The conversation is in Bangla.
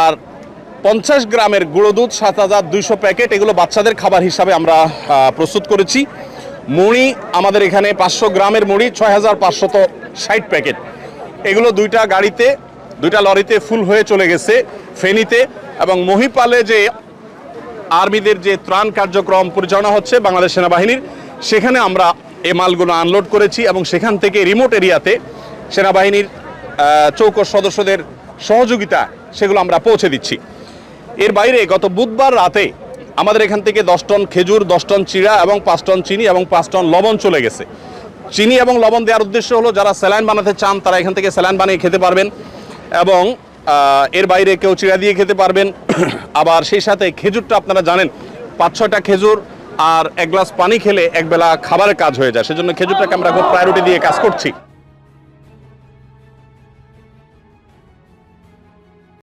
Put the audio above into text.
আর 50 গ্রামের গুঁড়ো দুধ 7200 প্যাকেট, এগুলো বাচ্চাদের খাবার হিসাবে আমরা প্রস্তুত করেছি। মুড়ি আমাদের এখানে 500 গ্রামের মুড়ি 6560 প্যাকেট, এগুলো দুইটা লরিতে ফুল হয়ে চলে গেছে ফেনীতে। এবং মহিপালে যে আর্মিদের যে ত্রাণ কার্যক্রম পরিচালনা হচ্ছে বাংলাদেশ সেনাবাহিনীর, সেখানে আমরা এই মালগুলো আনলোড করেছি এবং সেখান থেকে রিমোট এরিয়াতে সেনাবাহিনীর চৌকস সদস্যদের সহযোগিতা সেগুলো আমরা পৌঁছে দিচ্ছি। এর বাইরে গত বুধবার রাতে আমাদের এখান থেকে 10 টন খেজুর, 10 টন চিড়া এবং 5 টন চিনি এবং 5 টন লবণ চলে গেছে। চিনি এবং লবণ দেওয়ার উদ্দেশ্য হলো যারা স্যালাইন বানাতে চান তারা এখান থেকে স্যালাইন বানিয়ে খেতে পারবেন, এবং এর বাইরে কেউ চিড়া দিয়ে খেতে পারবেন। আবার সেই সাথে খেজুরটা আপনারা জানেন 5-6টা খেজুর আর 1 গ্লাস পানি খেলে একবেলা খাবারের কাজ হয়ে যায়, সেজন্য খেজুরটাকে আমরা খুব প্রায়োরিটি দিয়ে কাজ করছি।